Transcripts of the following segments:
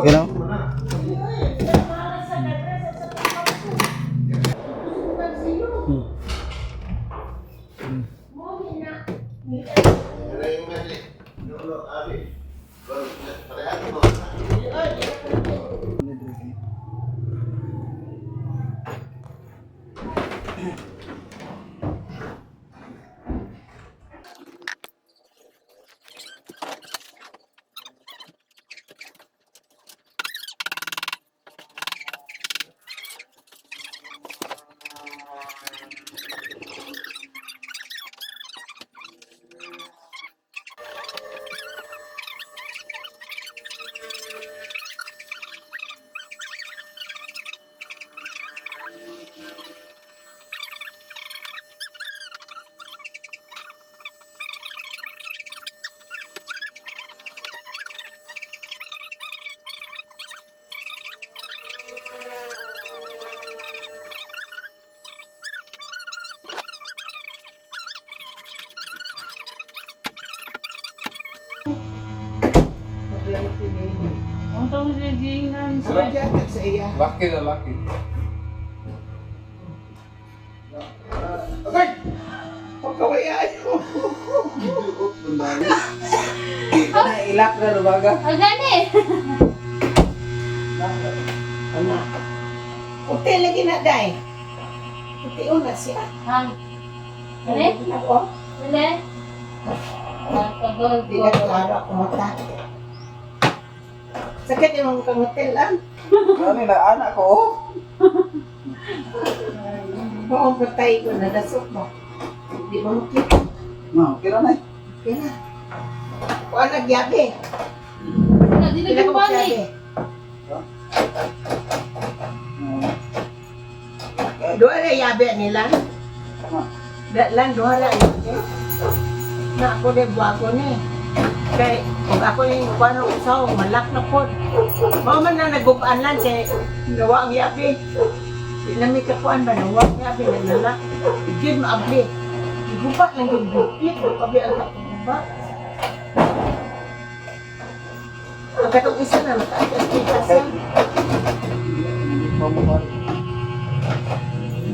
You know? Ang tawag sa gingan siya. Laki na laki. Okay! Pagkawayan mo! Dito na ilak na lumaga. Ang gani! Ano? Puti lagi na day. Puti una siya. Ang gani? Ako? Gani? Pagkagol Di na klaro ako mata. Sakit yung mga hotel lang. Ano na anak ko? Oo, patay ko na dasok mo. Di mo makit. No, kira na. Kaya. Kung nagyabi. Hindi na Kailan ko gumani. magyabi? Doon na yabi nila. Lang doon na yabi. Na ako na buwago ni. Kaya kung ako yung kuwan ng usaw, malak na po. Mga man na nagubaan lang kaya nawa ang yabi. Di na may kakuan ba, nawa ang yabi, nalala. Igid maabli. Igubat lang yung bukit, kabi ang kakuba. Ang katong isa na, mataas kita siya.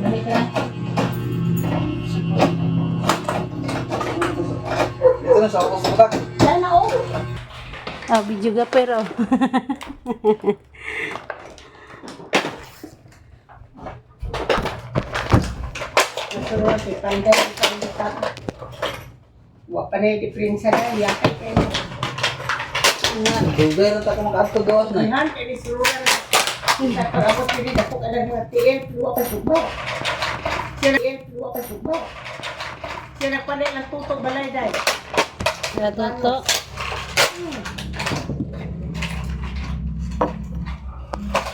Balik ka na. Dito na sa ako sa Sana o. Ah, video ka pero. Nasuruan si Panday ang pangitap. Wa pa na yung diferensya na, yakay kayo. Dugay na ta ka makaadto gawas na. Ihan, kayo ni suruan. Sa parabot ko rin ako ka lang ng TF, luwa pa subo. Sila TF, luwa pa subo. Sila pa rin ang tutog balay dahil. Natuto.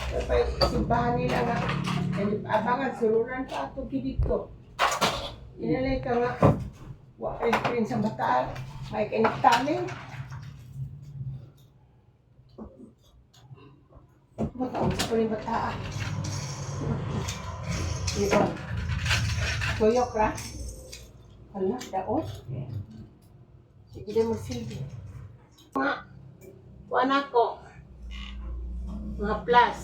Kapag simbahan nila nga, abangan, surunan pa ito dito. Inalay ka nga, wa pa yung prin sa bataan, may kinagtaling. Matawag sa prin bataan. Diba? Tuyok ra? Hala, daot. Sige na magsilbi. Nga, kuwan ako. Mga plus.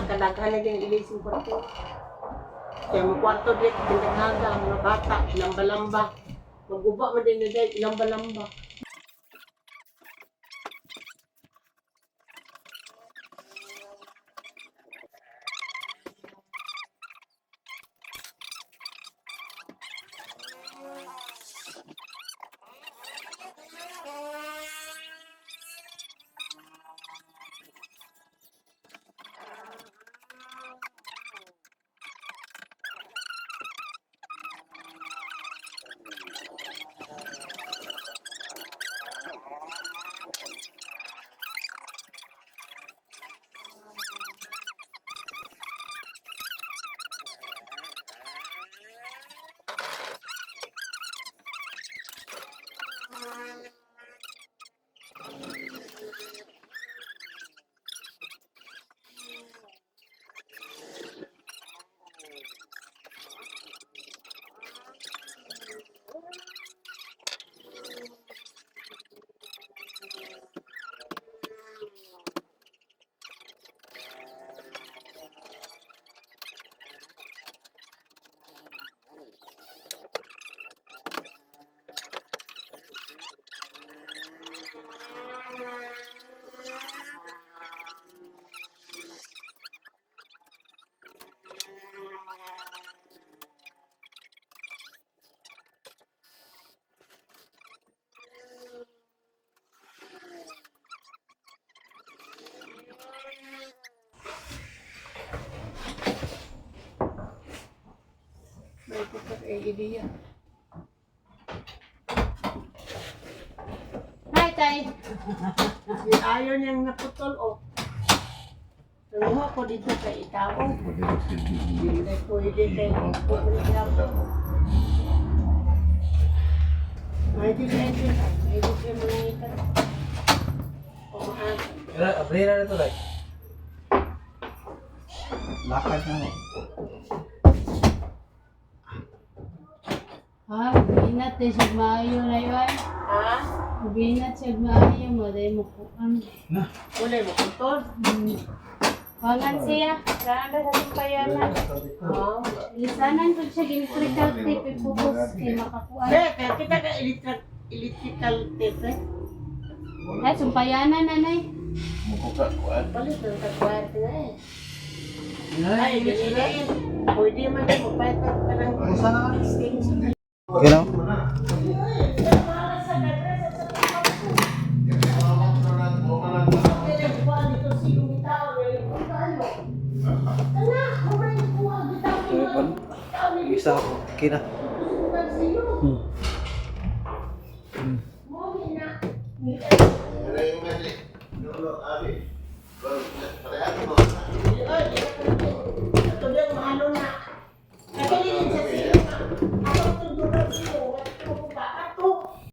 Kadaghan na din ilising ko ito. Kaya magkwarto din, pinaghaga, mga bata, lamba-lamba. Maguba mo din na din, lamba-lamba. kay Idiya. Hi, Tay. Ayaw niyang naputol o. Tungho ko dito kay ikaw. Hindi pwede kay may di kayo mga ikat. O maaga. Abrira na ito, Day. Lakad na mo. Ah, binat din siya maayo na yun. Ha? Binat siya maayo mo. Dahil mo kuhan. Wala mo putol. Wangan siya. Saan ka sa simpayanan? Oo. Lisanan ko siya electrical tape iputos kay makakuha. Kaya kita ka electrical tape eh. Ay, sumpayanan nanay. Palit ng kagwarte na eh. Ay, ganyan. Pwede man din mo pa ito ka ng extension. Okay na? Isa ako. Okay na. Ay,